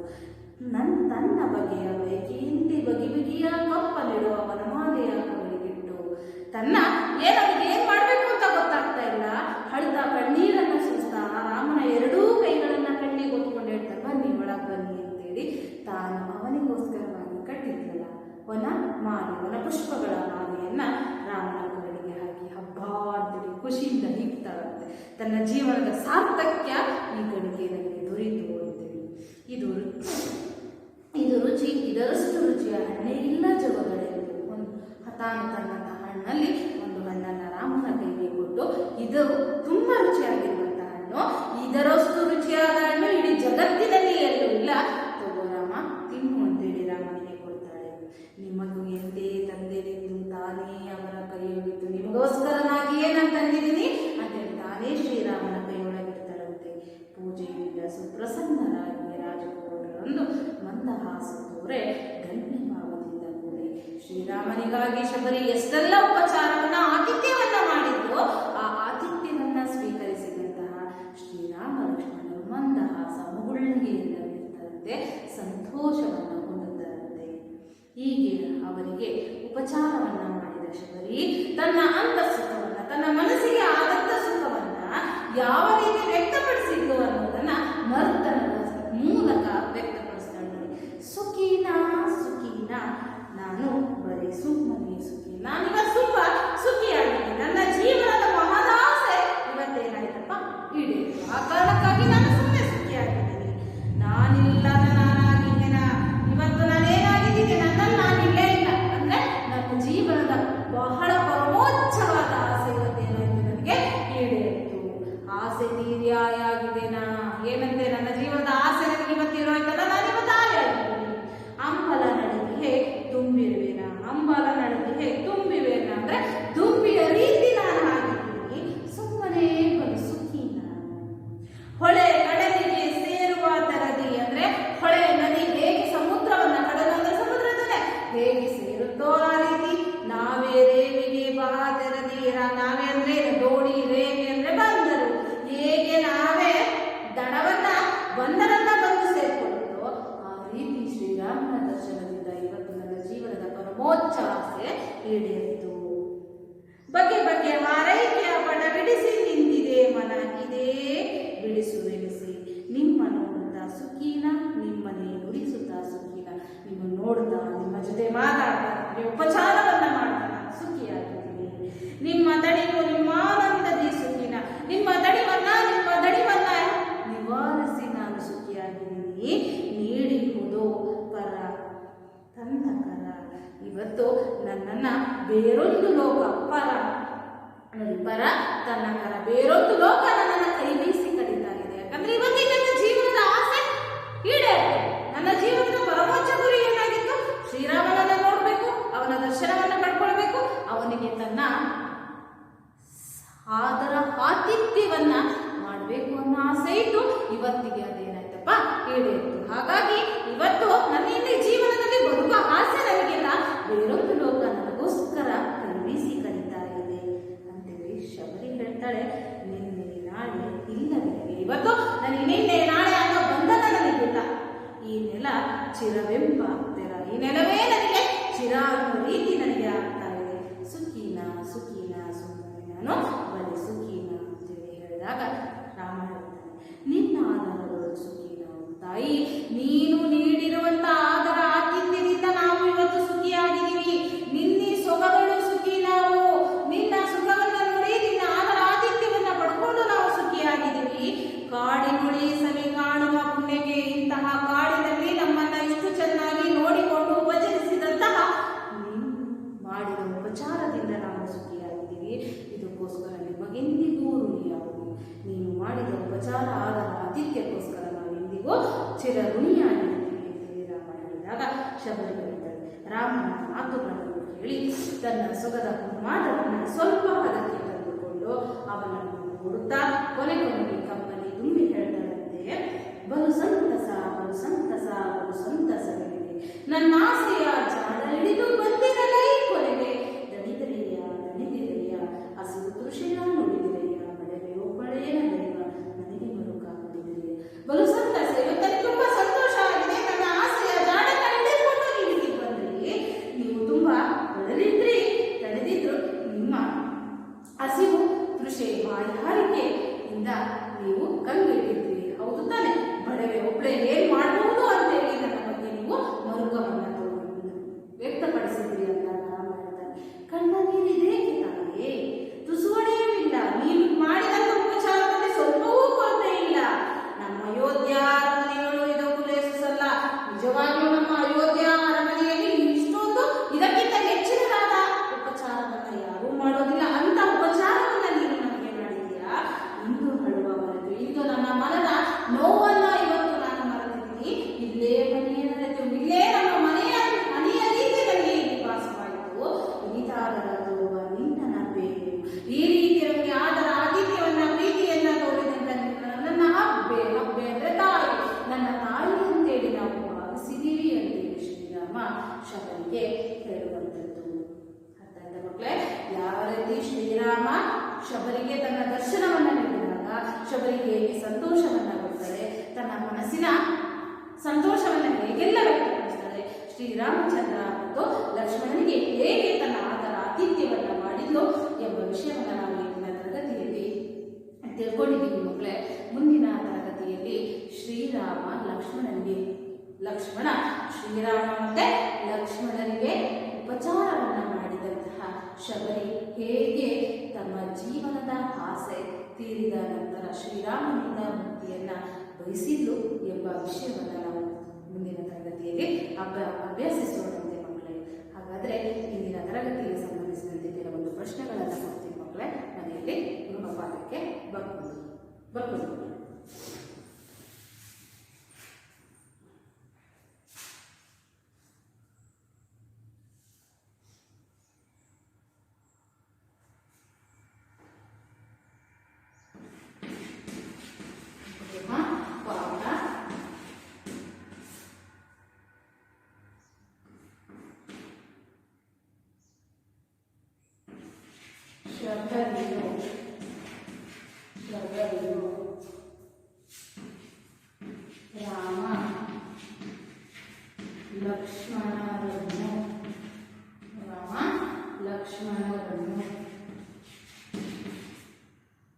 ತನ್ನ ಬಗೆಯ ಬಯಕೆಯಲ್ಲಿ ಬಗೆ ಬಗೆಯ ಕಪ್ಪಲಿಡುವ ವನಮಾಲೆಯ ಕವಲಿಗಿಟ್ಟು ತನ್ನ ಏನ್ ಮಾಡ್ಬೇಕು ಅಂತ ಗೊತ್ತಾಗ್ತಾ ಇಲ್ಲ, ಅಳ್ತಾ ಕಣ್ಣೀರನ್ನ ಸುರಿಸ್ತಾ ರಾಮನ ಎರಡೂ ಕೈಗಳನ್ನ ಕಣ್ಣಿಗೆ ಹೊತ್ಕೊಂಡು ಹೇಳ್ತಾರೆ, ಬನ್ನಿ ಒಳಗೆ ಬನ್ನಿ ಅಂತೇಳಿ ತಾನು ಅವನಿಗೋಸ್ಕರವಾಗಿ ಕಟ್ಟಿದ್ರಲ್ಲ ವನ ಪುಷ್ಪಗಳ ಮಾಲೆಯನ್ನ ರಾಮನ ಕೊರಳಿಗೆ ಹಾಕಿ ಹಬ್ಬ ಅಂತೇಳಿ ಖುಷಿಯಿಂದ ಹೀಗ್ತಾಳಂತೆ. ತನ್ನ ಜೀವನದ ಸಾರ್ಥಕ್ಯ ಈ ಗಳಿಗೆ ನನಗೆ ದೊರೆಯಿತು ಅಂತೇಳಿ. ಇದು ರುಚಿ, ಇದರಷ್ಟು ರುಚಿಯ ಹಣ್ಣೇ ಇಲ್ಲ ಜಗಗಳಲ್ಲಿ. ತಾನು ತನ್ನ ಹಣ್ಣಲ್ಲಿ ಒಂದು ಹಣ್ಣನ್ನ ರಾಮನ ಕೈಗೆ ಕೊಟ್ಟು, ಇದು ತುಂಬಾ ರುಚಿಯಾಗಿರುವಂತಹ ಹಣ್ಣು, ಇದರಷ್ಟು ರುಚಿಯಾದ ಹಣ್ಣು ಇಡೀ ಜಗತ್ತಿನಲ್ಲಿ ಎಲ್ಲೂ ಇಲ್ಲ, ತಗೋ ರಾಮ ತಿನ್ನು ಅಂತೇಳಿ ರಾಮನಿಗೆ ಕೊಡ್ತಾಳೆ. ನಿಮಗೂ ಎಂದೇ ತಂದೆನೆಂದು ತಾನೇ ಅವರ ಕೈಯೊಳಿತು, ನಿಮಗೋಸ್ಕರನಾಗಿ ಏನಂತ ತಂದಿದ್ದೀನಿ ಅಂತೇಳಿ ತಾನೇ ಶ್ರೀರಾಮನ ಕೈಯೊಳಗಿರ್ತಾರಂತೆ. ಪೂಜೆಯಿಂದ ಸುಪ್ರಸನ್ನರಾಗಿ ರಾಜಕುಮಾರರೊಂದು ಮಂದಹಾಸ ತೋರೆ ಧನ್ಯಭಾವದಿಂದ ಕೂಡಿ ಶ್ರೀರಾಮನಿಗಾಗಿ ಶಬರಿ ಎಷ್ಟೆಲ್ಲ ಉಪಚಾರವನ್ನ ಆತಿಥ್ಯವನ್ನ ಮಾಡಿದ್ರು, ಆ ಆತಿಥ್ಯವನ್ನ ಸ್ವೀಕರಿಸಿದಂತಹ ಶ್ರೀರಾಮ ಲಕ್ಷ್ಮಣರು ಮಂದಹಾಸ ಮುಗುಳ್ಳಿಗೆಯಿಂದ ಇರ್ತಾರಂತೆ, ಸಂತೋಷವನ್ನ ಹೊಂದುತ್ತಾರಂತೆ. ಹೀಗೆ ಅವರಿಗೆ ಉಪಚಾರವನ್ನ ಮಾಡಿದ ಶಬರಿ ತನ್ನ ಅಂತಃಸುಖವನ್ನ, ತನ್ನ ಮನಸ್ಸಿಗೆ ಆದಂತ ಸುಖವನ್ನ ಯಾವ ರೀತಿ ವ್ಯಕ್ತಪಡಿಸಿದ್ದು ಅನ್ನೋದನ್ನ ನರ್ತನದ ಮೂಲಕ ವ್ಯಕ್ತಪಡಿಸ್ತಾಳೆ. ಸುಖೀನಾ ಸುಖೀನಾ, ನಾನು ಬರೀ ಸುಮ್ಮನೆ ಸುಖಿ, ನಾನಿವತ್ತು ತುಂಬಾ ಸುಖಿಯಾಗಿದ್ದೀನಿ, ನನ್ನ ಜೀವನದ ಮಹದಾಸೆ ಇವತ್ತೇನಾಯ್ತಪ್ಪ ಈಡೇರಿತು, ಆ ಕಾರಣಕ್ಕಾಗಿ ನಾನು ಸುಮ್ಮನೆ ಸುಖಿಯಾಗಿದ್ದೀನಿ. ನಾನಿಲ್ಲದ ನಾನಾಗಿದ್ದೇನ, ಇವತ್ತು ನಾನೇನಾಗಿದ್ದೀನಿ, ನನ್ನಲ್ಲಿ ನಾನಿಲ್ಲೇ ಇಲ್ಲ ಅಂದ್ರೆ ನನ್ನ ಜೀವನದ ಬಹಳ ಪರಮೋಚ್ಚವಾದ ಆಸೆ ಇವತ್ತೇನಾಯ್ತು ನನಗೆ ಈಡೇರಿತು. ಆಸೆ ತೀರ್ಯಾಯಾಗಿದ್ದೇನಾ, ಏನಂತೆ ನನ್ನ ಜೀವನದ ಆಸೆ ನನಗೆ ಇವತ್ತಿರೋಯ್ತಲ್ಲ, ನಾನಿವತ್ತು ಆಯಾಗಿದ್ದೀನಿ. ಅಂಬಲ ನಡಿಗೆ ತುಂಬಿರುವೇನ, ಅಂಬಲ ನಡಿಗೆ ತುಂಬಿರುವೇನ ಅಂದ್ರೆ ತುಂಬಿಯ ರೀತಿ ನಾನು ಆಗಿದ್ದೀನಿ, ಸುಮ್ಮನೆ ಬಲು ಸುಖೀನ. ಹೊಳೆ ಕಡಲಿಗೆ ಸೇರುವ ತರದಿ ಅಂದ್ರೆ ಹೊಳೆ ನದಿ ಹೇಗೆ ಸಮುದ್ರವನ್ನ, ಕಡಲು ಅಂದ್ರೆ ಸಮುದ್ರ ತಾನೆ, ಹೇಗೆ ಸೇರುತ್ತೋ ಆ ರೀತಿ ನಾವೇ ರೇವಿಗೆ ಬಾ ತೆರದೀರ, ನಾವೇ ಅಂದ್ರೆ ದೋಣಿ, ರೇವಿ ಅಂದ್ರೆ ಬಂದರು, ಹೇಗೆ ನಾವೇ ದಡವನ್ನ ಬಂದರನ್ನ ಬಂದು ಸೇರ್ಕೊಳ್ಳುತ್ತೋ ಆ ರೀತಿ ಶ್ರೀರಾಮನ ದರ್ಶನದಿಂದ ಇವತ್ತು ನನ್ನ ಜೀವನದ ಪರಮೋಚ್ಚ ಆಸೆ ಈಡೇರಿತು. ಬಗೆ ಬಗೆ ಹಾರೈಕೆಯ ಬಡ ಬಿಡಿಸಿ ನಿಂತಿದೆ ಮನ, ಇದೇ ಬಿಡಿಸಿ ನಿಮ್ಮ ನೋಡುತ್ತಾ ಸುಖೀನ, ನಿಮ್ಮನೆ ನುಡಿಸುತ್ತಾ ಸುಖೀನ, ನಿಮ್ಮ ನೋಡುತ್ತಾ ನಿಮ್ಮ ಜೊತೆ ಮಾತಾಡ್ತಾ ಉಪಚಾರವನ್ನ ಮಾಡ್ತಾ ಸುಖಿಯಾಗಿದ್ದೀನಿ. ನಿಮ್ಮ ದಣಿವು ನಿಮ್ಮ ಆನಂದದಿ ಸುಖೀನ, ನಿಮ್ಮ ದಣಿವನ್ನ ನಿವಾರಿಸಿ ನಾನು ಸುಖಿಯಾಗಿದ್ದೀನಿ. ನೀಡಿಹುದು ಪರ ತನ್ನ ಕರ, ಇವತ್ತು ನನ್ನನ್ನ ಬೇರೊಂದು ಲೋಕ ಪರ ಪರ ತನ್ನ ಕರ ಬೇರೊಂದು ಲೋಕ ನನ್ನನ್ನು ಕೈ ಬೀಸಿ ಕಡಿತಾ ಇದೆ. ಯಾಕಂದ್ರೆ ಇವತ್ತಿಗೆ ನನ್ನ ಜೀವನದ ಆಸೆ ಈಡೇರಿತು. ನನ್ನ ಜೀವನದ ಪರಮೋಚ್ಚ ಗುರಿ ಏನಾಗಿತ್ತು, ಶ್ರೀರಾಮನನ್ನ ನೋಡ್ಬೇಕು, ಅವನ ದರ್ಶನವನ್ನ ಪಡ್ಕೊಳ್ಬೇಕು, ಅವನಿಗೆ ತನ್ನ ಆದರ ಆತಿಥ್ಯವನ್ನ ಮಾಡಬೇಕು ಅನ್ನೋ ಆಸೆ ಇತ್ತು. ಇವತ್ತಿಗೆ ಅದೇನಾಯ್ತಪ್ಪ ಈಡೇರಿತು. ಹಾಗಾಗಿ ಇವತ್ತು ನನ್ನ ಇಲ್ಲಿ ಜೀವನದಲ್ಲಿ ಬರುವ ಆಸೆ ನನಗಿಲ್ಲ, ಬೇರೊಂದು ಲೋಕ ನನಗೋಸ್ಕರ ಕೈ ಬೀಸಿ ಕರೀತಾ ಇದೆ ಅಂತೇಳಿ ಶಬರಿ ಹೇಳ್ತಾಳೆ. ನಿನ್ನೆ ನಾಳೆ ಇಲ್ಲವೇ, ಇವತ್ತು ನನಗೆ ನಿನ್ನೆ ನಾಳೆ ಅನ್ನೋ ಬಂಧನ ನನಗಿಲ್ಲ. ಈ ನೆಲ ಚಿರವೆಂಬ ತೆರ, ಈ ನೆಲವೇ ನನಗೆ ಚಿರ ಅನ್ನೋ ರೀತಿ ನನಗೆ ಆಗ್ತಾ ಇದೆ. ಸುಖೀನ ಸುಖೀನ ಸುಮ್ಮನೆ ನಾನು ಬರೀ ಸುಖೀನ ಅಂತೇಳಿ ಹೇಳಿದಾಗ ರಾಮ ಹೇಳ್ತಾನೆ, ನಿನ್ನ ಆಧಾರಗಳು ಸುಖೀನ ತಾಯಿ, ನೀನು ನೀಡಿರುವಂತ ಆದರ ಆತಿಥ್ಯದಿಂದ ನಾವು ಇವತ್ತು ಸುಖಿಯಾಗಿದ್ದೀವಿ. ನಿನ್ನ ಸೊಗಗಳು ಸುಖಿ, ನಾವು ನಿನ್ನ ಸುಖವನ್ನ ನೋಡಿ ನಿನ್ನ ಆದರ ಆತಿಥ್ಯವನ್ನ ಪಡ್ಕೊಂಡು ನಾವು ಸುಖಿಯಾಗಿದ್ದೀವಿ. ಕಾಡಿನುಳಿ ಸವಿ ಕಾಣುವ ಪುಣ್ಯಕ್ಕೆ, ಇಂತಹ ಕಾಡಿನಲ್ಲಿ ನಮ್ಮನ್ನ ಇಷ್ಟು ಚೆನ್ನಾಗಿ ನೋಡಿಕೊಂಡು ಉಪಚರಿಸಿದಂತಹ ನೀನು ಮಾಡಿದ ಉಪಚಾರದಿಂದ ನಾವು ಸುಖಿಯಾಗಿದ್ದೀವಿ. ಇದಕ್ಕೋಸ್ಕರ ನಿಮಗೆಂದಿಗೂ ಋಣಿಯಾಗುವುದು. ನೀನು ಮಾಡಿದ ಉಪಚಾರ ಆದರ ಆತಿಥ್ಯ ನೀವು ಚಿರಋಣಿಯಾಗಿದ್ದೀರಿ ಅಂತೇಳಿ ರಾಮ ಹೇಳಿದಾಗ ಶಬರಿ ಬರೀತಾರೆ. ರಾಮನ ಮಾತುಗಳನ್ನು ಕೇಳಿ ತನ್ನ ಸೊಗದ ಮಾತನ್ನು ಸ್ವಲ್ಪ ಹದಕ್ಕೆ ತಂದುಕೊಂಡು ಅವನನ್ನು ನೋಡುತ್ತಾ ಕೊನೆಗೆ ಕಮ್ಮಲಿ ತುಂಬಿ ಹೇಳ್ತಾರಂತೆ, ಬಲು ಸಂತಸ ಬಲು ಸಂತಸ ಬಲು ಸಂತಸವಿದೆ, ನನ್ನ ಆಸೆಯ ಜಾಡ ಹಿಡಿದು ಬಂದಿರಲೈ ಕೊನೆಗೆ, ದಣಿದಿರೆಯ ದಣಿದಿರೆಯ ಹಸಿರು ತೃಷೆಯ ನುಡಿದಿರೆಯ ಬಡವೆ ಒಬ್ಬಳೇನ ದೈವ ನನಗೆ ಮರುಕಾಗುತ್ತಿದೆ. ಬಲು ಸಂತಸ, ಇವತ್ತಲ್ಲಿ ತುಂಬಾ ಸಂತೋಷ ಆಗಿದೆ. ನನ್ನ ಆಸೆಯ ಜಾಡನ್ನ ಹಿಡಿದುಕೊಂಡು ನೀವು ಬಂದ್ರಿ, ನೀವು ತುಂಬಾ ಬಳಲಿದ್ರಿ, ತಡೆದಿದ್ರು, ನಿಮ್ಮ ಹಸಿವು ತೃಷೆ ಬಾಯಾರಿಕೆಯಿಂದ ನೀವು ಕಂಗೆಟ್ಟಿದ್ರಿ, ಹೌದು ತಾನೆ? ಬಡವೆ ಒಬ್ಬಳೆ ಏನ್ ಮಾಡಬಹುದು ಅಂತೇಳಿ ನನ್ನ ಬಗ್ಗೆ ನೀವು ಮರುಕವನ್ನ ವ್ಯಕ್ತಪಡಿಸಿದ್ರಿ ಅಂತ ರಾಮ ಹೇಳ್ತಾನೆ. ಕಣ್ಣ ನೀರಿದೇಕೆ ತಾನೇ? ತುಸುವಡೆಯೂ ನೀನು ಮಾಡಿದಂತ ಉಪಚಾರದಲ್ಲಿ ಸ್ವಲ್ಪವೂ ಕೊರತೆ ಇಲ್ಲ. ನಮ್ಮ ಅಯೋಧ್ಯ ಅರಮನೆಗಳು ಇದಕ್ಕೂ ಲೇಸಿಸಲ್ಲ. ನಿಜವಾಗಿಯೂ ನಮ್ಮ ಅಯೋಧ್ಯ ಅರಮನೆಯಲ್ಲಿ ಇಷ್ಟೊಂದು ಇದಕ್ಕಿಂತ ಹೆಚ್ಚಿನದಾದ ಉಪಚಾರವನ್ನ ಯಾರೂ ಮಾಡೋದಿಲ್ಲ. ಅಂತ ಉಪಚಾರವನ್ನ ನೀನು ನಮಗೆ ಮಾಡಿದೀಯಾ? ಇಂದು ಹಳುವ ಮರೆತು, ಇಂದು ನನ್ನ ಮನದ ನೋವನ್ನ ಇವತ್ತು ನಾನು ಮರೆತಿದ್ದೀನಿ. ಇಲ್ಲೇ ಮನೆಯ ನಡೆದು, ಇಲ್ಲೇ ನಮ್ಮ ಮನೆಯ ರೀತಿ ನನಗೆ ವಾಸವಾಯಿತು. ಇನಿತಾದರ ತೋರುವ ನಿನ್ನ ನವ್ವೇನು, ಈ ರೀತಿ ನಮಗೆ ಆದರ ಆತಿಥ್ಯವನ್ನ ಪ್ರೀತಿಯನ್ನ ತೋರಿದಂತ ನನ್ನ ಹಬ್ಬೆ ಹಬ್ಬೆ ಅಂದ್ರೆ ತಾಯಿ, ನನ್ನ ತಾಯಿ ಅಂತೇಳಿ ನಾವು ಭಾವಿಸಿದೀವಿ ಅಂತೇಳಿ ಶ್ರೀರಾಮ ಶಬರಿಗೆ ಹೇಳುವಂಥದ್ದು. ಅರ್ಥ ಆಯ್ತಾ ಮಕ್ಕಳೇ? ಯಾವ ರೀತಿ ಶ್ರೀರಾಮ ಶಬರಿಗೆ ತನ್ನ ದರ್ಶನವನ್ನ ನೀಡಿದಾಗ ಶಬರಿಗೆ ಹೇಗೆ ಸಂತೋಷವನ್ನ ಕೊಡ್ತಾರೆ, ತನ್ನ ಮನಸ್ಸಿನ ಸಂತೋಷವನ್ನ ಹೇಗೆಲ್ಲ ವ್ಯಕ್ತಪಡಿಸ್ತಾರೆ, ಶ್ರೀರಾಮಚಂದ್ರ ಮತ್ತು ಲಕ್ಷ್ಮಣನಿಗೆ ಹೇಗೆ ತನ್ನ ಆದರ ಆತಿಥ್ಯವನ್ನ ಮಾಡಿದ್ಲು ಎಂಬ ವಿಷಯವನ್ನು ನಾವು ಇಂದಿನ ತರಗತಿಯಲ್ಲಿ ತಿಳ್ಕೊಂಡಿದ್ದೀವಿ ಮಕ್ಕಳೇ. ಮುಂದಿನ ತರಗತಿಯಲ್ಲಿ ಲಕ್ಷ್ಮಣ ಶ್ರೀರಾಮ ಮತ್ತೆ ಲಕ್ಷ್ಮಣನಿಗೆ ಉಪಚಾರವನ್ನ ಮಾಡಿದಂತಹ ಶಬರಿ ಹೇಗೆ ತಮ್ಮ ಜೀವನದ ಆಸೆ ತೀರಿದ ನಂತರ ಶ್ರೀರಾಮನಿಂದ ಮುಕ್ತಿಯನ್ನ ಬಯಸಿದ್ಲು ಎಂಬ ವಿಷಯವನ್ನ ನಾವು ಮುಂದಿನ ತರಗತಿಯಲ್ಲಿ ಅಭ್ಯಾಸಿಸೋಣಂತೆ ಮಕ್ಕಳೇ. ಹಾಗಾದ್ರೆ ಇಂದಿನ ತರಗತಿಗೆ ಸಂಬಂಧಿಸಿದಂತೆ ಕೆಲವೊಂದು ಪ್ರಶ್ನೆಗಳನ್ನು ಕೊಡ್ತೀನಿ ಮಕ್ಕಳೇ. ಮನೆಯಲ್ಲಿ ಗೃಹಪಾಠಕ್ಕೆ ಬರ್ಕೊಂಡು ರಾಮ ಲಕ್ಷ್ಮಣರನ್ನು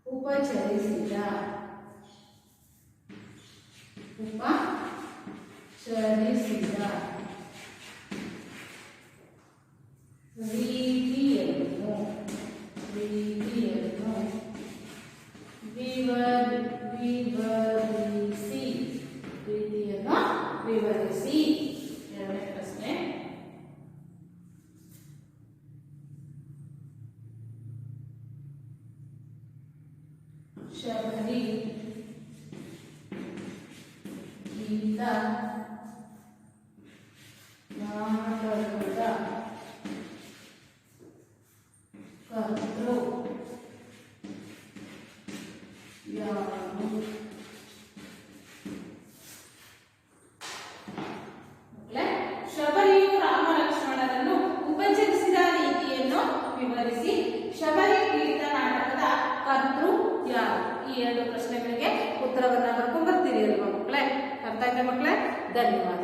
ಉಪಚರಿಸಿದ ರೀತಿಯನ್ನು ವಿವರಿಸಿ. ಎರಡನೇ ಪ್ರಶ್ನೆ, ಶಬರಿ ಗೀತ ನಾಟಕದ ಕರ್ತೃ ಯಾರು? ಶಬರಿಯು ರಾಮ ಲಕ್ಷ್ಮಣರನ್ನು ಉಪಚರಿಸಿದ ರೀತಿಯನ್ನು ವಿವರಿಸಿ. ಶಬರಿ ಗೀತ ನಾಟಕದ ಕರ್ತೃ ಯಾರು? ಈ ಎರಡು ಪ್ರಶ್ನೆಗಳಿಗೆ ಉತ್ತರವನ್ನ ಬರ್ಕೊಂಡ್ ಬರ್ತೀರಿ ಅಲ್ವಾ ಮಕ್ಕಳೇ? ಅರ್ಥ ಆಯ್ತಾ ಮಕ್ಕಳೇ? ಧನ್ಯವಾದ.